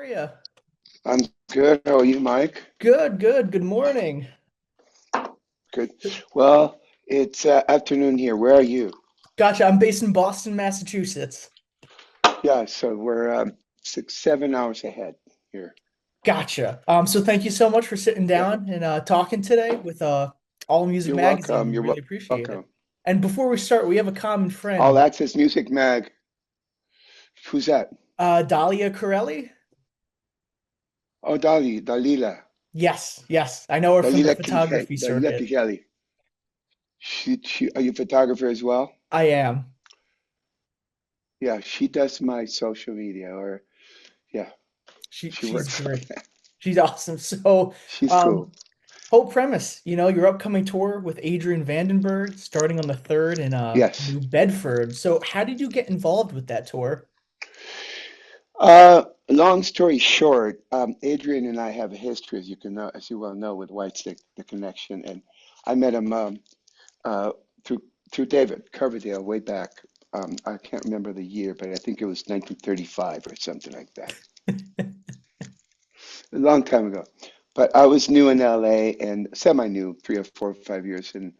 you? I'm good. How are you, Mike? Good, good. Good morning. Good. Well, it's afternoon here. Where are you? Gotcha. I'm based in Boston, Massachusetts. Yeah, so we're 7 hours ahead here. Gotcha. So thank you so much for sitting Yeah, down and talking today with All Music you're Magazine. welcome. We You're really appreciate it. welcome. And before we start, we have a common All friend, Access Music Mag. Who's that? Dahlia Corelli. Oh, Dalila. Yes, yes. I know her from the photography Dalila circuit. Pikeli. Are you a photographer as well? I am. Yeah, she does my social media, or yeah, she She's works on great. that. She's awesome. So, She's cool. um, whole premise, your upcoming tour with Adrian Vandenberg starting on the 3rd in Yes. New Bedford. So how did you get involved with that tour? Long story short, Adrian and I have a history, as you can know, as you well know, with Whitesnake, the connection, and I met him uh, through David Coverdale way back. I can't remember the year, but I think it was 1935 or something like that, a long time ago. But I was new in LA and semi-new, 3 or 4 or 5 years, and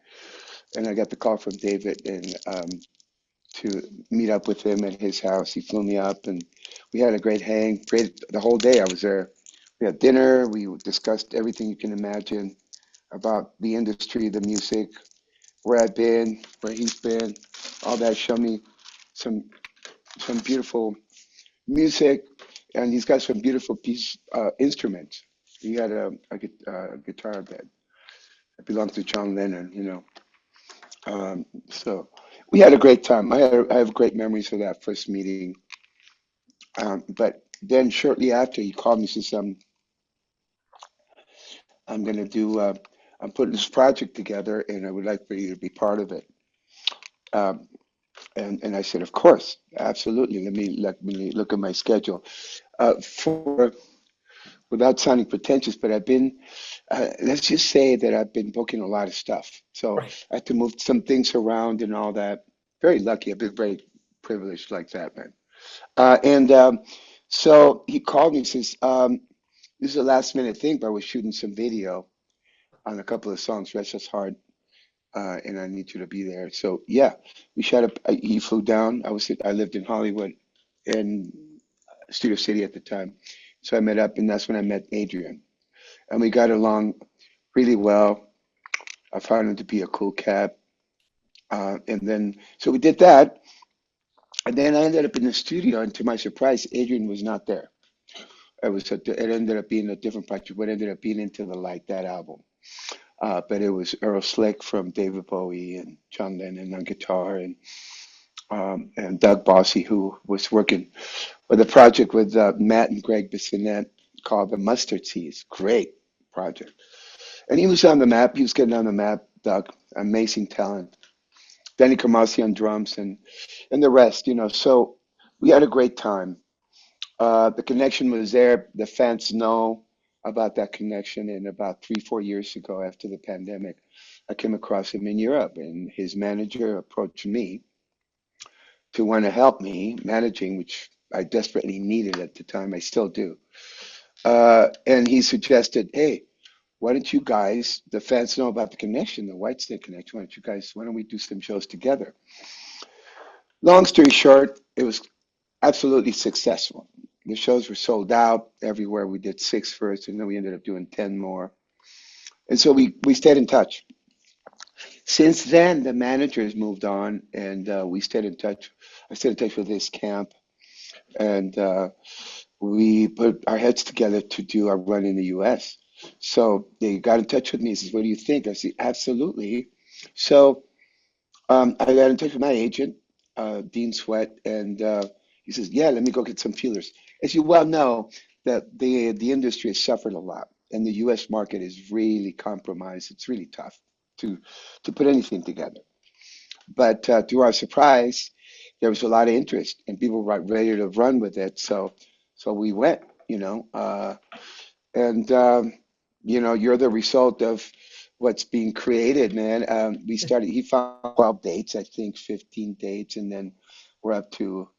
I got the call from David and to meet up with him at his house. He flew me up, and we had a great hang. Great the whole day. I was there. We had dinner. We discussed everything you can imagine about the industry, the music, where I've been, where he's been, all that. Show me some beautiful music, and he's got some beautiful instruments. He had a guitar that belonged to John Lennon. So we had a great time. I have great memories of that first meeting. But then shortly after, he called me and says, I'm going to I'm putting this project together and I would like for you to be part of it. Um, and I said, of course, absolutely. Let me look at my schedule. For Without sounding pretentious, but let's just say that I've been booking a lot of stuff. So Right. I had to move some things around and all that. Very lucky. I've been very privileged like that, man. And So he called me and says, this is a last minute thing, but I was shooting some video on a couple of songs, Rest Us Hard, and I need you to be there. So yeah, we shot up. He flew down. I lived in Hollywood in Studio City at the time, so I met up, and that's when I met Adrian, and we got along really well. I found him to be a cool cat, and then so we did that, and then I ended up in the studio, and to my surprise, Adrian was not there. It ended up being a different project. What ended up being Into the Light, that album. But it was Earl Slick from David Bowie and John Lennon on guitar and Doug Bossy, who was working with a project with Matt and Greg Bissonette called the Mustard Seeds. Great project. And he was on the map. He was getting on the map, Doug. Amazing talent. Danny Kamasi on drums and the rest. So we had a great time. The connection was there. The fans know about that connection. And about 3, 4 years ago, after the pandemic, I came across him in Europe, and his manager approached me to want to help me managing, which I desperately needed at the time. I still do. And he suggested, hey, why don't you guys, the fans know about the connection, the Whitesnake connection, why don't we do some shows together? Long story short, it was absolutely successful. The shows were sold out everywhere. We did six first, and then we ended up doing 10 more. And so we stayed in touch. Since then, the manager has moved on, and we stayed in touch. I stayed in touch with this camp, and we put our heads together to do a run in the U.S. So they got in touch with me and says, "What do you think?" I said, "Absolutely." So I got in touch with my agent, Dean Sweat, and he says, "Yeah, let me go get some feelers." As you well know, that the industry has suffered a lot, and the U.S. market is really compromised. It's really tough to put anything together. But to our surprise, there was a lot of interest, and people were ready to run with it. So we went, and you're the result of what's being created, man. We started. He found 12 dates, I think 15 dates, and then we're up to.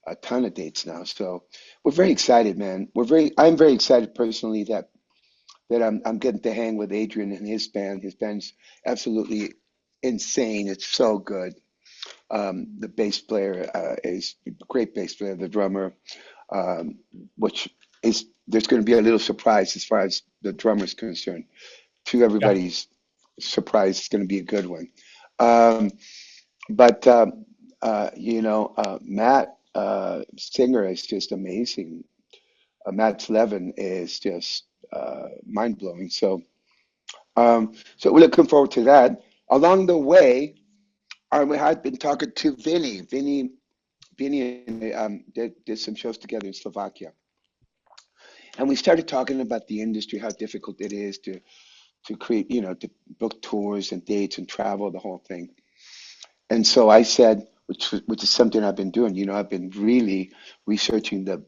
a ton of dates now. So we're very excited, man. I'm very excited personally that I'm getting to hang with Adrian and his band. His band's absolutely insane. It's so good. The bass player is a great bass player. The drummer, um, which is there's going to be a little surprise as far as the drummer's concerned. To Yeah. everybody's surprise, it's going to be a good one. Um, but Matt Singer is just amazing. Matt's Levin is just mind blowing. So we're looking forward to that. Along the way, we had been talking to Vinny. Vinny and I did some shows together in Slovakia, and we started talking about the industry, how difficult it is to create, to book tours and dates and travel, the whole thing. And so I said, which is something I've been doing. I've been really researching the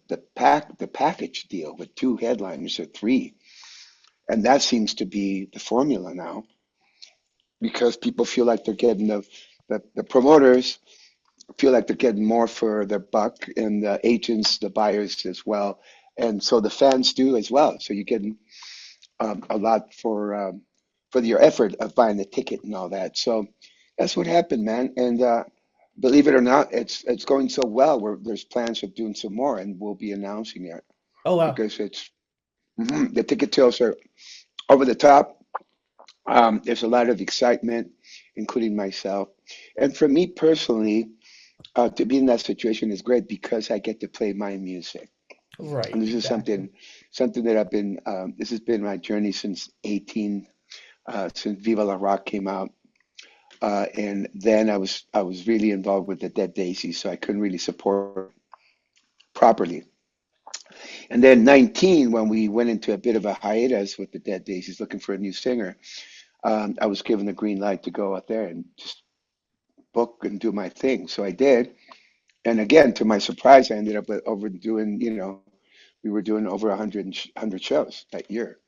package deal with two headliners or three, and that seems to be the formula now because people feel like they're getting the promoters feel like they're getting more for their buck, and the agents, the buyers as well, and so the fans do as well. So you're getting a lot for your effort of buying the ticket and all that. So that's what happened, man. And believe it or not, it's going so well. There's plans of doing some more, and we'll be announcing it Oh wow. because the ticket sales are over the top. There's a lot of excitement, including myself. And for me personally, to be in that situation is great because I get to play my music. Right. And this is Exactly. something that this has been my journey since since Viva La Rock came out. And then I was really involved with the Dead Daisies, so I couldn't really support properly. And then 19, when we went into a bit of a hiatus with the Dead Daisies, looking for a new singer, I was given the green light to go out there and just book and do my thing. So I did. And again, to my surprise, I ended up with overdoing, we were doing over 100 shows that year.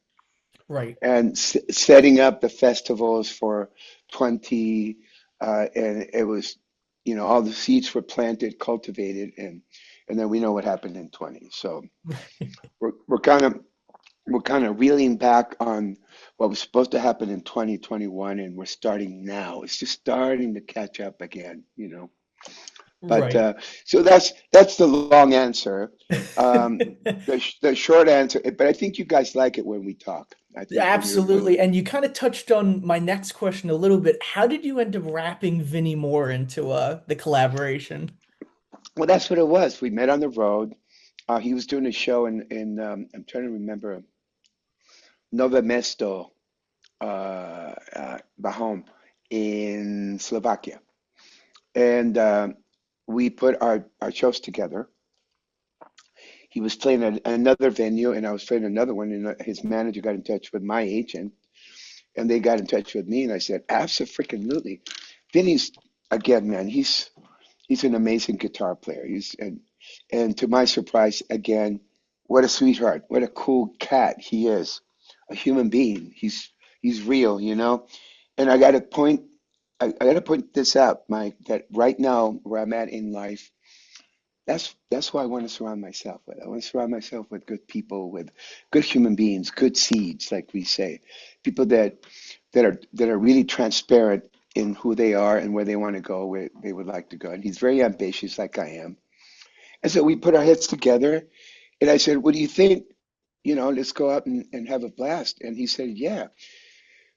Right. And setting up the festivals for 20, and it was, all the seeds were planted, cultivated, and then we know what happened in 20. So we're, we're kind of we're kind of reeling back on what was supposed to happen in 2021, and we're starting now. It's just starting to catch up again. But Right. so that's the long answer. The short answer, but I think you guys like it when we talk. I Yeah, think when you're when absolutely. And you kind of touched on my next question a little bit. How did you end up wrapping Vinnie Moore into the collaboration? well, that's what it was. We met on the road. He was doing a show I'm trying to remember Nové Mesto, Bahom in Slovakia, and we put our shows together. He was playing at another venue, and I was playing another one. And his manager got in touch with my agent, and they got in touch with me. And I said, "Absolutely." Vinny's again, man. He's an amazing guitar player. And to my surprise, again, what a sweetheart, what a cool cat he is, a human being. He's real. And I got to point this out, Mike, that right now where I'm at in life. That's who I want to surround myself with. I want to surround myself with good people, with good human beings, good seeds, like we say, people that are really transparent in who they are and where they want to go, where they would like to go. And he's very ambitious, like I am. And so we put our heads together, and I said, "What do you think? Let's go out and have a blast." And he said, "Yeah."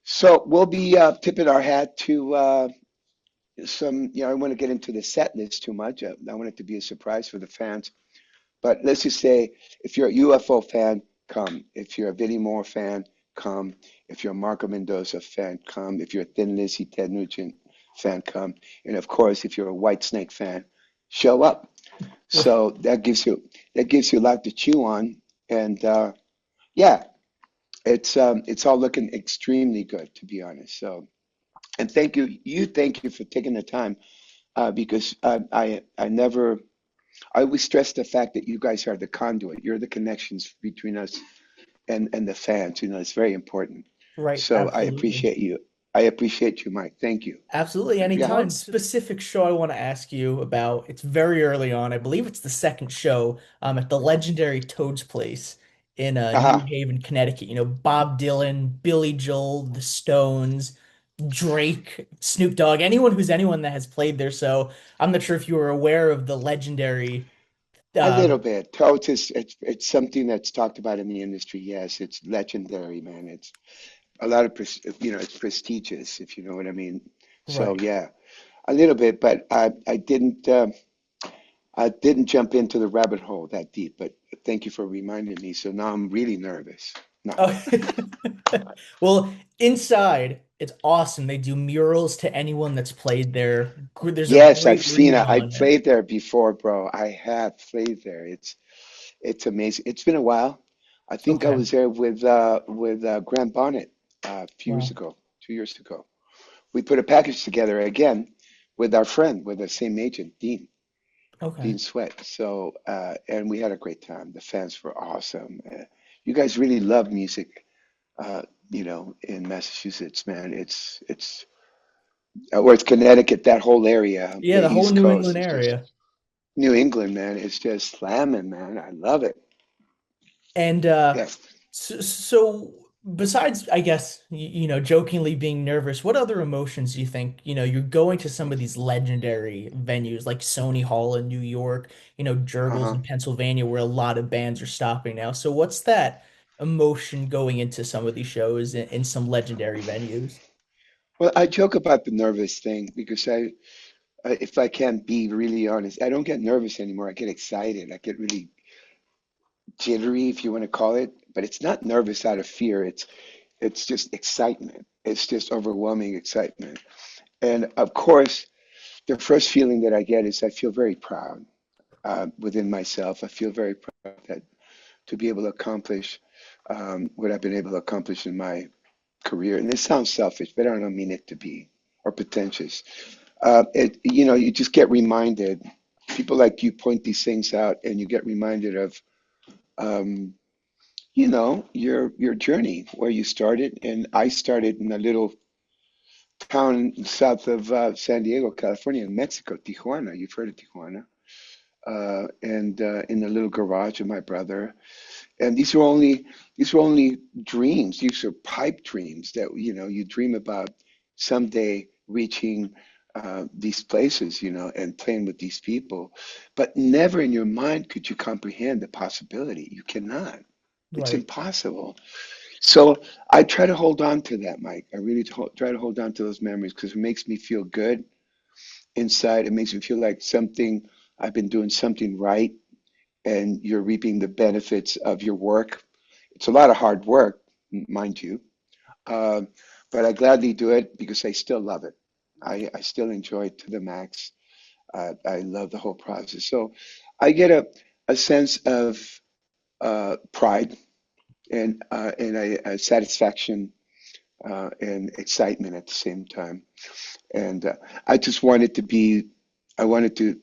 So we'll be tipping our hat to some. I don't want to get into the set list too much. I want it to be a surprise for the fans. But let's just say if you're a UFO fan, come. If you're a Vinnie Moore fan, come. If you're a Marco Mendoza fan, come. If you're a Thin Lizzy, Ted Nugent fan, come. And of course, if you're a Whitesnake fan, show up. So that gives you a lot to chew on. And yeah, it's all looking extremely good, to be honest. So and thank you for taking the time because I never I always stress the fact that you guys are the conduit. You're the connections between us and the fans. It's very important. Right. So I Absolutely. appreciate you. I appreciate you, Mike. Thank you. Absolutely, Yeah. anytime. One specific show I want to ask you about. It's very early on. I believe it's the second show at the legendary Toad's Place in New Aha. Haven, Connecticut. Bob Dylan, Billy Joel, the Stones, Drake, Snoop Dogg, anyone that has played there. So I'm not sure if you were aware of the legendary. A Uh, little bit. Totes is it's something that's talked about in the industry. Yes, it's legendary, man. It's a lot of it's prestigious, if you know what I mean. So right. yeah, a little bit, but I didn't jump into the rabbit hole that deep. But thank you for reminding me. So now I'm really nervous. No. Oh, well, inside, it's awesome. They do murals to anyone that's played there. There's a Yes, I've great seen read it. I on it. played there before, bro. I have played there. It's amazing. It's been a while. I think I Okay. was there with Grant Bonnet a few years Wow. ago, 2 years ago. We put a package together again with our friend, with the same agent, Okay. Dean Sweat. So and we had a great time. The fans were awesome. You guys really love music, uh, in Massachusetts, man. Or it's Connecticut, that whole area, Yeah, the the whole East New Coast. England It's just area. New England, man. It's just slamming, man. I love it. And Yes. so besides, I guess, jokingly being nervous, what other emotions do you think, you're going to some of these legendary venues like Sony Hall in New York, Jurgles Uh-huh. in Pennsylvania, where a lot of bands are stopping now. So what's that emotion going into some of these shows in some legendary venues? Well, I joke about the nervous thing because if I can be really honest, I don't get nervous anymore. I get excited. I get really jittery, if you want to call it, but it's not nervous out of fear. It's just excitement. It's just overwhelming excitement. And of course, the first feeling that I get is I feel very proud within myself. I feel very proud that to be able to accomplish what I've been able to accomplish in my career. And it sounds selfish, but I don't mean it to be or pretentious. You just get reminded. People like you point these things out, and you get reminded of, um, your journey where you started. And I started in a little town south of San Diego, California, in Mexico, Tijuana. You've heard of Tijuana. And in the little garage of my brother. And these were only dreams. These are pipe dreams that you dream about someday reaching these places, and playing with these people. But never in your mind could you comprehend the possibility. You cannot. It's Right. impossible. So I try to hold on to that, Mike. I really try to hold on to those memories because it makes me feel good inside. It makes me feel like I've been doing something right, and you're reaping the benefits of your work. It's a lot of hard work, mind you, um, but I gladly do it because I still love it. I still enjoy it to the max. I love the whole process. So I get a sense of pride and a satisfaction and excitement at the same time. And I just want it to be, I wanted to,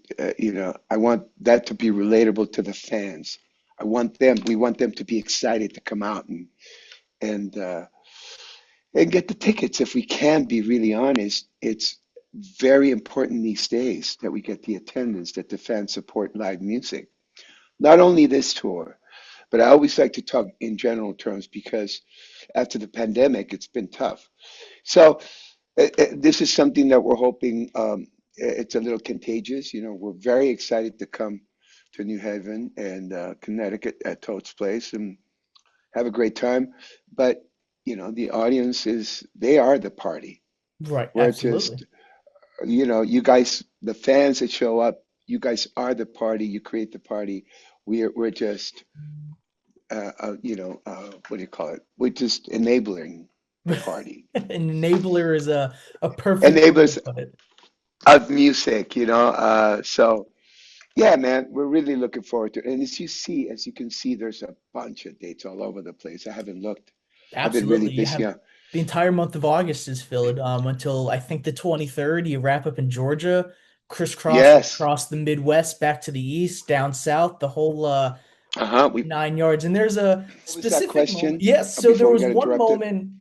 I want that to be relatable to the fans. We want them to be excited to come out and uh, and get the tickets. If we can be really honest, it's very important these days that we get the attendance, that the fans support live music. Not only this tour, but I always like to talk in general terms because after the pandemic, it's been tough. So this is something that we're hoping it's a little contagious. We're very excited to come to New Haven and Connecticut at Toad's Place and have a great time. But the audience they are the party. Right. We're Absolutely. just, you guys, the fans that show up, you guys are the party. You create the party. We're just, what do you call it? We're just enabling the party. An enabler is a perfect way to Enablers put it. of music, so yeah, man, we're really looking forward to it. And as you can see, there's a bunch of dates all over the place. I haven't looked. I've been really Absolutely. You busy. have the entire month of August is filled until I think the 23rd. You wrap up in Georgia, crisscross Yes. across the Midwest, back to the east, down south, the whole Uh-huh. nine yards. And there's a What was that specific moment. question? Yes, so there Before we was got one interrupted. moment,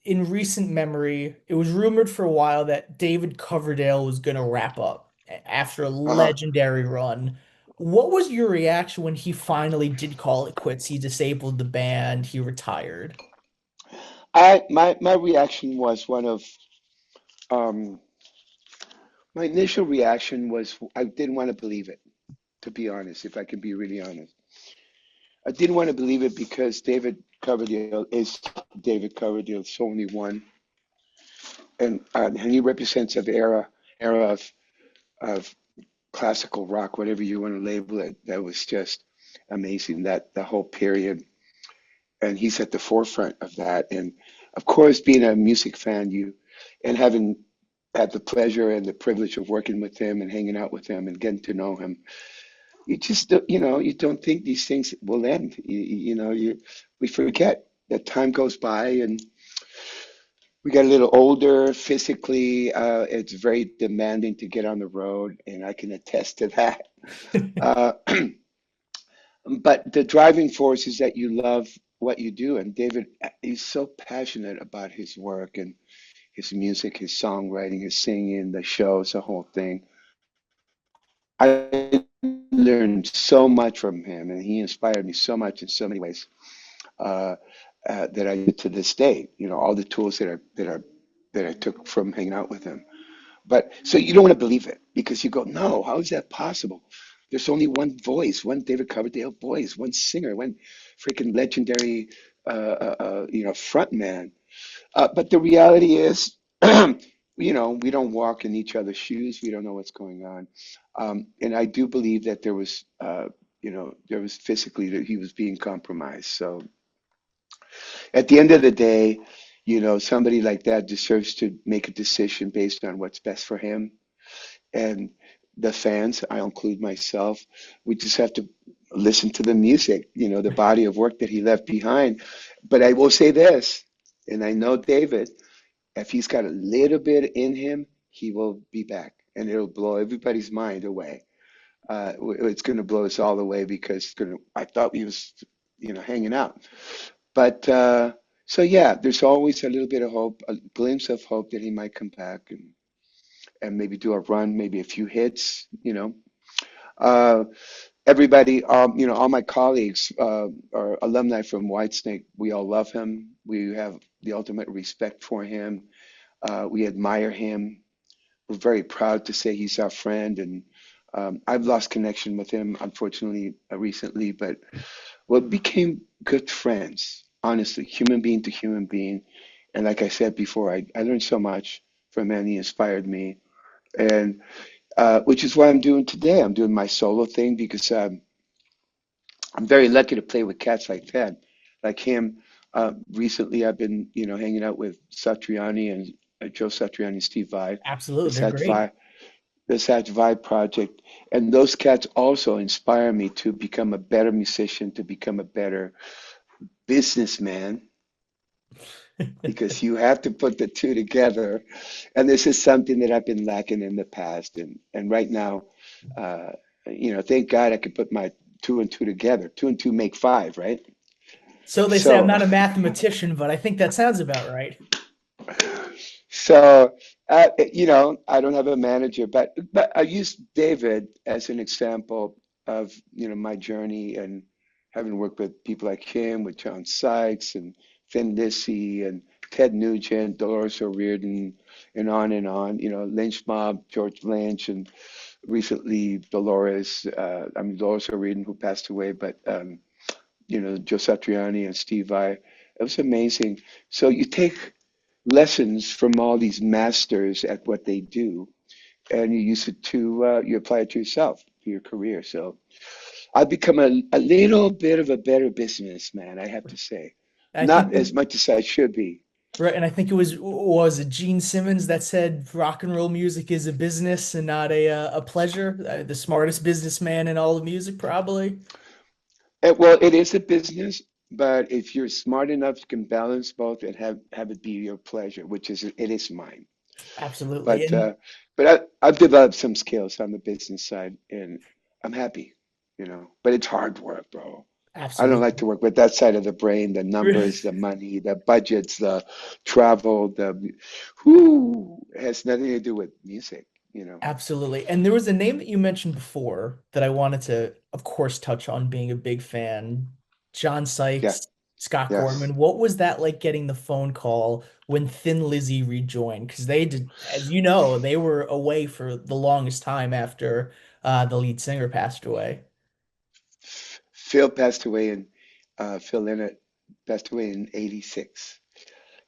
in recent memory, it was rumored for a while that David Coverdale was going to wrap up after a Uh-huh. legendary run. What was your reaction when he finally did call it quits? He disabled the band, he retired. My reaction was one of um my initial reaction was I didn't want to believe it, to be honest, if I can be really honest. I didn't want to believe it because David Coverdale is David Coverdale, it's only one, and he represents an era of classical rock, whatever you want to label it, that was just amazing. That the whole period, and he's at the forefront of that. And of course, being a music fan, you and having had the pleasure and the privilege of working with him and hanging out with him and getting to know him, you just you don't think these things will end. You we forget that time goes by and we got a little older physically. It's very demanding to get on the road, and I can attest to that. Uh, but the driving force is that you love what you do. And David is so passionate about his work and his music, his songwriting, his singing, the shows, the whole thing. I learned so much from him, and he inspired me so much in so many ways uh, that I do to this day. You know, all the tools that I took from hanging out with him. But so you don't want to believe it because you go, no, how is that possible? There's only one voice, one David Coverdale voice, one singer, one freaking legendary, front man. But the reality is, we don't walk in each other's shoes. We don't know what's going on. And I do believe that there was physically that he was being compromised. So at the end of the day, somebody like that deserves to make a decision based on what's best for him and the fans, I include myself, we just have to listen to the music, the body of work that he left behind. But I will say this, and I know David, if he's got a little bit in him, he will be back and it'll blow everybody's mind away. It's going to blow us all away because I thought he was, hanging out. But so yeah, there's always a little bit of hope, a glimpse of hope that he might come back and maybe do a run, maybe a few hits, Uh, everybody, all my colleagues are alumni from Whitesnake. We all love him. We have the ultimate respect for him. We admire him. We're very proud to say he's our friend. And I've lost connection with him, unfortunately, recently, but we became good friends, honestly, human being to human being. And like I said before, I learned so much from him. He inspired me. And which is what I'm doing today. I'm doing my solo thing because I'm very lucky to play with cats like that, like him. Recently, I've been, hanging out with Satriani and Joe Satriani and Steve Vai, the Absolutely, they're Sat great. Vai, the Sat Vai project, and those cats also inspire me to become a better musician, to become a better businessman, because you have to put the two together. And this is something that I've been lacking in the past. And right now, uh, thank God I could put my two and two together. Two and two make five, right? So they say I'm So, not a mathematician, but I think that sounds about right. so I don't have a manager, but I use David as an example of my journey and having worked with people like him, with John Sykes and Thin Lizzy and Ted Nugent, Dolores O'Riordan, and on and on. Lynch Mob, George Lynch, and recently Dolores O'Riordan who passed away, but Joe Satriani and Steve Vai. It was amazing. So you take lessons from all these masters at what they do, and you use it to you apply it to yourself, to your career. So I've become a little bit of a better businessman, I have to say. I think Not as much as I should be. right, and I think it was it Gene Simmons that said rock and roll music is a business and not a pleasure. The smartest businessman in all of music, probably. Well, it is a business, but if you're smart enough, you can balance both and have it be your pleasure, which is it is mine. Absolutely. But And I've developed some skills on the business side, and I'm happy. But it's hard work, bro. I don't like Absolutely. to work with that side of the brain, the numbers, the money, the budgets, the travel, the whoo, it has nothing to do with music, you know. Absolutely. And there was a name that you mentioned before that I wanted to, of course, touch on being a big fan. John Yeah, Sykes, Scott yes. Gorman. What was that like getting the phone call when Thin Lizzy rejoined? Because they did, as you know, they were away for the longest time after the lead singer passed away. Phil passed away in Phil Lynott passed away in 86.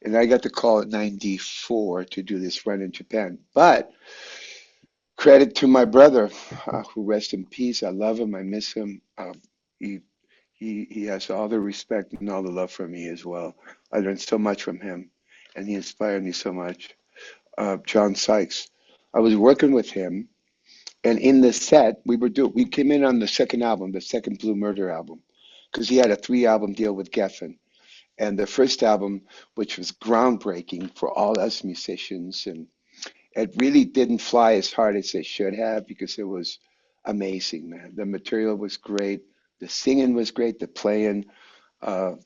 And I got the call at 94 to do this run in Japan. But credit to my brother, who rest in peace. I love him. I miss him. He he has all the respect and all the love for me as well. I learned so much from him, and he inspired me so much. John Sykes. I was working with him, and in the set we came in on the second album, the second Blue Murder album, because he had a three-album deal with Geffen. And the first album, which was groundbreaking for all us musicians, and it really didn't fly as hard as it should have because it was amazing, man. The material was great, the singing was great, the playing.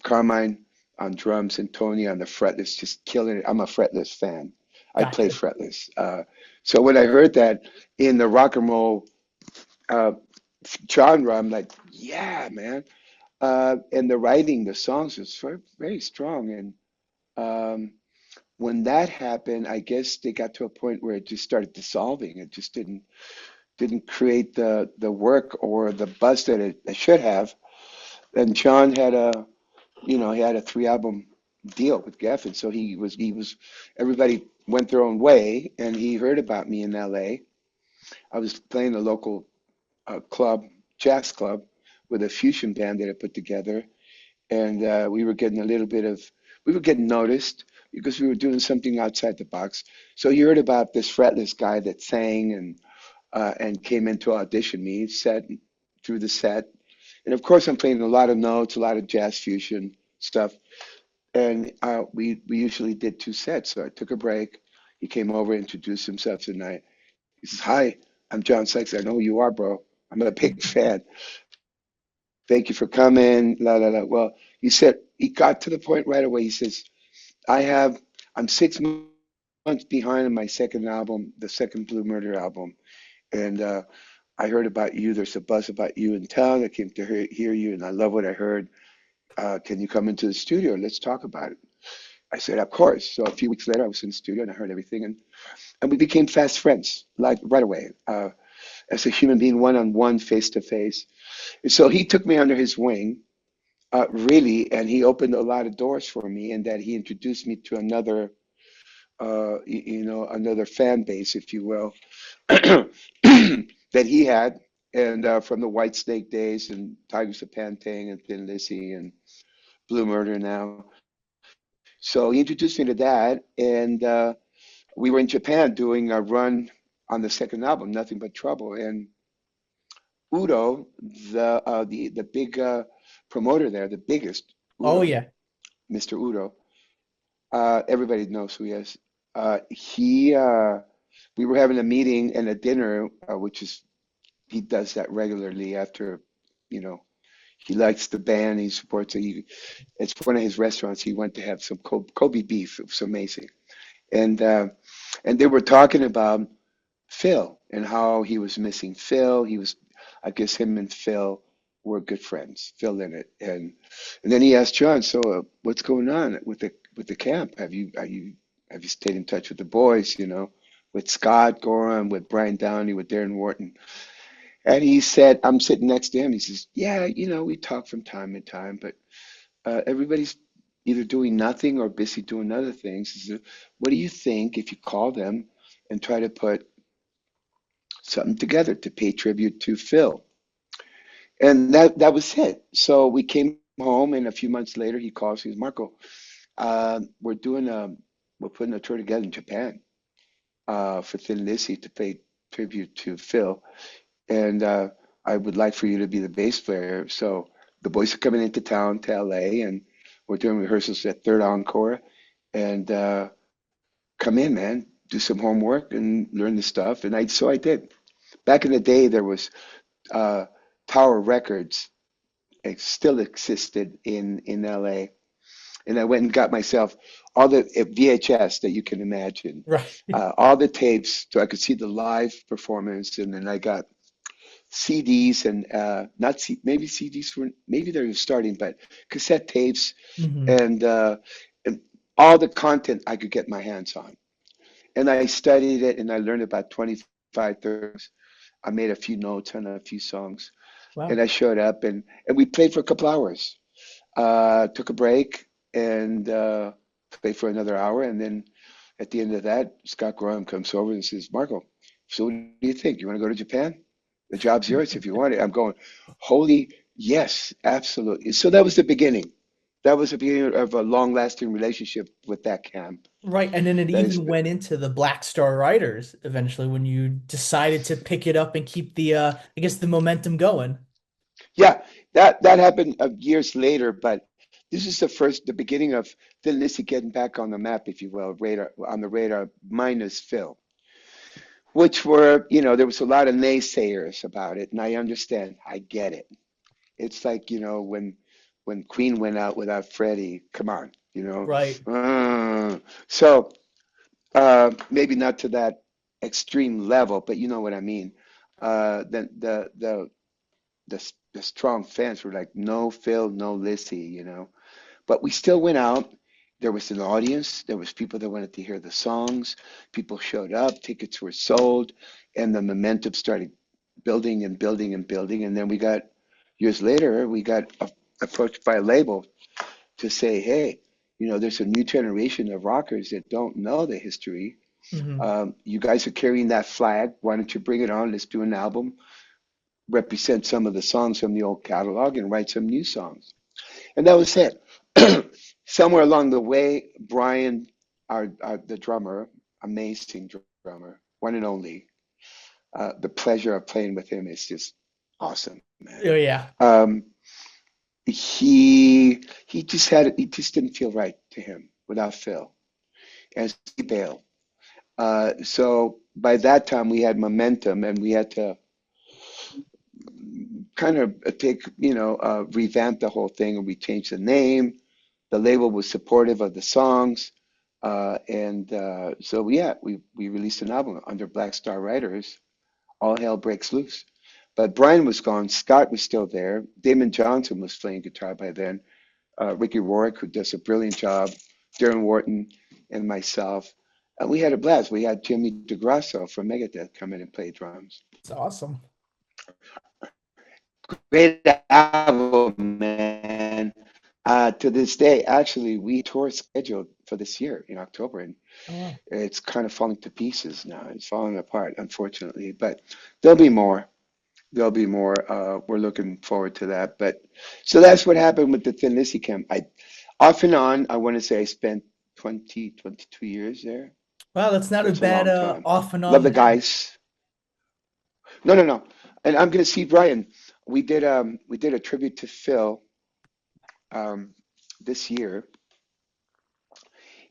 Carmine on drums and Tony on the fretless, just killing it. I'm a fretless fan. I play Gotcha. fretless. So when I heard that in the rock and roll uh, genre, I'm like, yeah, man. And the writing, the songs was very, very strong. And when that happened, I guess they got to a point where it just started dissolving. It just didn't create the work or the buzz that it should have. And John had he had a three-album deal with Geffen, so he was everybody went their own way, and he heard about me in LA. I was playing a local club, jazz club, with a fusion band that I put together, and we were getting a little bit of we were getting noticed because we were doing something outside the box. So he heard about this fretless guy that sang and came in to audition me, sat through the set, and of course I'm playing a lot of notes, a lot of jazz fusion stuff. And we usually did two sets. So I took a break. He came over, introduced himself tonight. He says, "Hi, I'm John Sykes. I know who you are, bro. I'm a big fan. Thank you for coming." La la la. Well, he said he got to the point right away. He says, "I have I'm 6 months behind on my second album, the second Blue Murder album, and I heard about you. There's a buzz about you in town. I came to hear you, and I love what I heard. Can you come into the studio and let's talk about it?" I said, of course. So a few weeks later, I was in the studio and I heard everything, and we became fast friends, like right away, as a human being, one on one, face to face. And so he took me under his wing, really, and he opened a lot of doors for me, and that he introduced me to another, another fan base, if you will, that he had, and from the Whitesnake days and Tigers of Pantang and Thin Lizzy and Blue Murder now. So he introduced me to that, and we were in Japan doing a run on the second album, Nothing But Trouble, and Udo, the big promoter there, the biggest Oh Udo, yeah. Mr. Udo, everybody knows who he is. He We were having a meeting and a dinner, which is he does that regularly after, you know, he likes the band, he supports it. It's one of his restaurants. He went to have some Kobe beef. It was amazing, and uh, and they were talking about Phil and how he was missing Phil. I guess him and Phil were good friends, Phil in it. And then he asked John, so what's going on with the camp? Have you stayed in touch with the boys, with Scott Gorham, with Brian Downey, with Darren Wharton? And he said, I'm sitting next to him. He says, yeah, we talk from time to time, but everybody's either doing nothing or busy doing other things. He said, what do you think if you call them and try to put something together to pay tribute to Phil? And that was it. So we came home, and a few months later, he calls. He says, Marco, we're we're putting a tour together in Japan for Thin Lizzy to pay tribute to Phil, and I would like for you to be the bass player. So the boys are coming into town to LA, and we're doing rehearsals at Third Encore, and come in, man, do some homework and learn the stuff. And I did. Back in the day, there was uh, Tower Records it still existed in LA. And I went and got myself all the VHS that you can imagine, Right. all the tapes so I could see the live performance. And then I got CDs and not C maybe CDs were maybe they were starting, but cassette tapes Hmm. and, uh, and all the content I could get my hands on. And I studied it and I learned about 25, 30. I made a few notes on a few songs and Wow. I showed up and we played for a couple hours. Took a break and played for another hour. And then at the end of that, Scott Graham comes over and says, Marco, so what do you think? You want to go to Japan? The job's yours if you want it. I'm going, holy yes, absolutely. So that was the beginning. That was the beginning of a long-lasting relationship with that camp. Right. And then it That is, even went into the Black Star Riders eventually when you decided to pick it up and keep the I guess the momentum going. yeah, that happened years later, but this is the beginning of Thin Lizzy getting back on the map, if you will, radar on the radar minus Phil, which were, there was a lot of naysayers about it, and I understand, I get it. It's like, when Queen went out without Freddie, come on, you know. Right. So maybe not to that extreme level, but you know what I mean. The strong fans were like, no Phil, no Lizzy, But we still went out. There was an audience. There was people that wanted to hear the songs. People showed up. Tickets were sold, and the momentum started building and building and building. And then years later, we got approached by a label to say, hey, there's a new generation of rockers that don't know the history. Hmm. You guys are carrying that flag. Why don't you bring it on? Let's do an album, represent some of the songs from the old catalog, and write some new songs. And that was it. Somewhere along the way, Brian, the drummer, amazing drummer, one and only. The pleasure of playing with him is just awesome, man. Oh yeah. Um, he just didn't feel right to him without Phil, and so he bailed. So by that time we had momentum, and we had to kind of revamp the whole thing, and we changed the name. The label was supportive of the songs, and so yeah, we released an album under Black Star Writers. All hell breaks loose. But Brian was gone. Scott was still there. Damon Johnson was playing guitar by then. Ricky Rourke, who does a brilliant job. Darren Wharton and myself. And we had a blast. We had Jimmy DeGrasso from Megadeth come in and play drums. It's awesome. Great album, man. To this day, actually, we tour scheduled for this year in October, and Oh wow. it's kind of falling to pieces now. It's falling apart, unfortunately. But there'll be more. There'll be more. We're looking forward to that. But so that's what happened with the Thin Lizzy camp. Off and on, I want to say I spent 20, 22 years there. Wow, that's not a That's a bad long time. off and Love on the there. guys. No, no, no. And I'm gonna see Brian. We did a tribute to Phil um, this year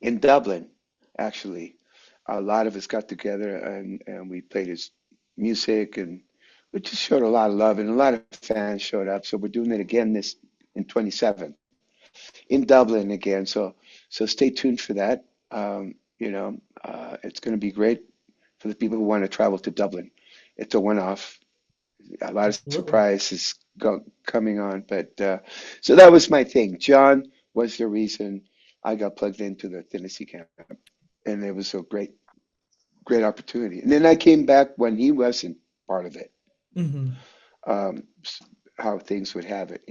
in Dublin, actually. A lot of us got together and we played his music and we just showed a lot of love and a lot of fans showed up. So we're doing it again this in 27 in Dublin again. So stay tuned for that. It's going to be great for the people who want to travel to Dublin. It's a one-off. A lot of Absolutely. surprises coming on, but so that was my thing. John was the reason I got plugged into the Tennessee camp, and it was a great opportunity. And then I came back when he wasn't part of it, Hmm. um, how things would have it.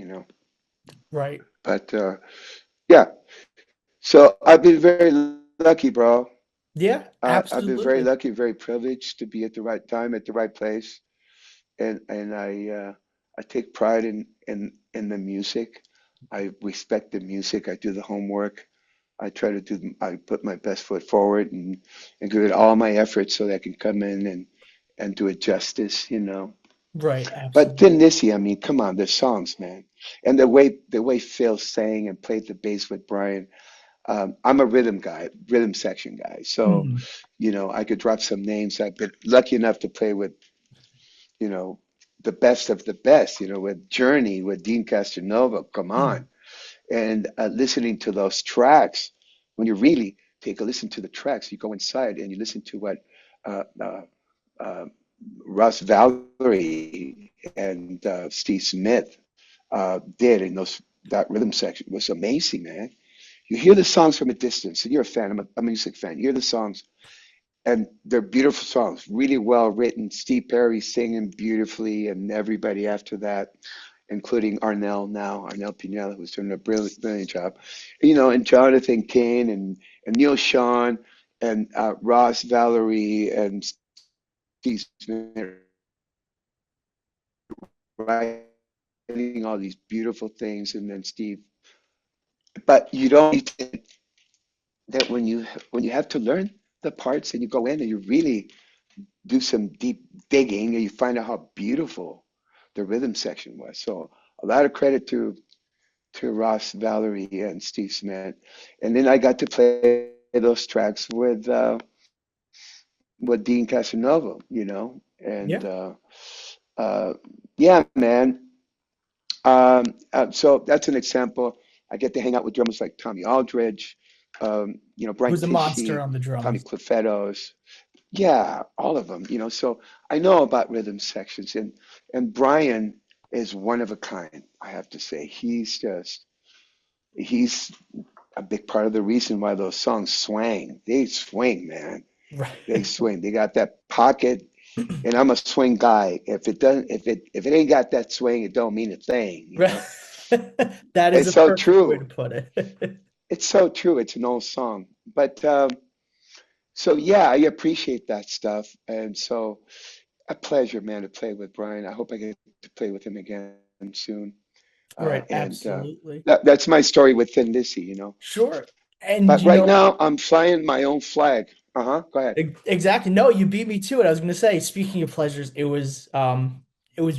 Right. But yeah, so I've been very lucky, bro. Yeah, I've been very absolutely. lucky, very privileged to be at the right time, at the right place, and I take pride in the music. I respect the music. I do the homework. I put my best foot forward and give it all my efforts so that I can come in and do it justice. Right, But Thin absolutely. Lizzy, I mean, come on, the songs, man, and the way Phil sang and played the bass with Brian. I'm a rhythm guy, rhythm section guy. So, Hmm. I could drop some names. I've been lucky enough to play with, you know, the best of the best, with Journey, with Dean Casanova. Come on. Mhm. And listening to those tracks, when you really take a listen to the tracks, you go inside and you listen to what uh, uh, uh, Russ Valerie and Steve Smith did in those that rhythm section was amazing, man. You hear the songs from a distance, and you're a fan. I'm a music fan. You hear the songs, and they're beautiful songs, really well written. Steve Perry singing beautifully, and everybody after that, including Arnell Pinella, who's doing a brilliant, brilliant job. And Jonathan Kane and Neil Sean and Ross Valerie and Steve Smith writing all these beautiful things, and then Steve. But you don't need to, that when you have to learn the parts and you go in and you really do some deep digging and you find out how beautiful the rhythm section was. So a lot of credit to Ross Valerie and Steve Smith. And then I got to play those tracks with Dean Casanova, and Yeah. uh, yeah, man. So that's an example. I get to hang out with drummers like Tommy Aldridge, Brian Who's a monster Tichy, on the Tommy drums. Clufetos. Yeah, all of them. So I know about rhythm sections, and Brian is one of a kind. I have to say, he's a big part of the reason why those songs swang. They swing, man. They Right. swing. They got that pocket, and I'm a swing guy. If it ain't got that swing, it don't mean a thing. Right. That is It's a so perfect way to true. put it. It's so true. It's an old song, but so yeah, I appreciate that stuff, and so a pleasure, man, to play with Brian. I hope I get to play with him again soon. Right, And absolutely. that's my story with Thin Lizzy. Sure. And But right now, I'm flying my own flag. Uh-huh. Go ahead. exactly. No, you beat me to it. I was going to say, speaking of pleasures, it was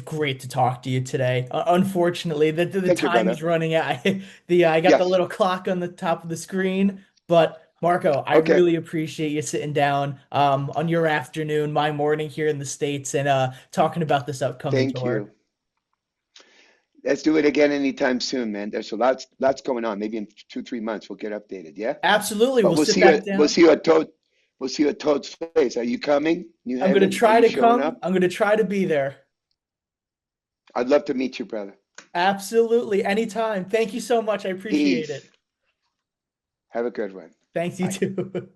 great to talk to you today. Unfortunately, the Thank you, time brother. is running out. I got the Yes. little clock on the top of the screen, but Marco, I Okay. really appreciate you sitting down on your afternoon, my morning here in the States, and talking about this upcoming Thank tour. you. Let's do it again anytime soon, man. There's a lots going on. Maybe in 2, 3 months we'll get updated. Yeah. Absolutely. But We'll we'll sit see you. back We'll down. see you at Toad. We'll see you at Toad's place. Are you coming, New I'm going to Haven? Are try you to showing come. up? I'm going to try to be there. I'd love to meet you, brother. Absolutely. Anytime. Thank you so much. I appreciate Peace. it. Have a good one. Thanks, you Bye. too.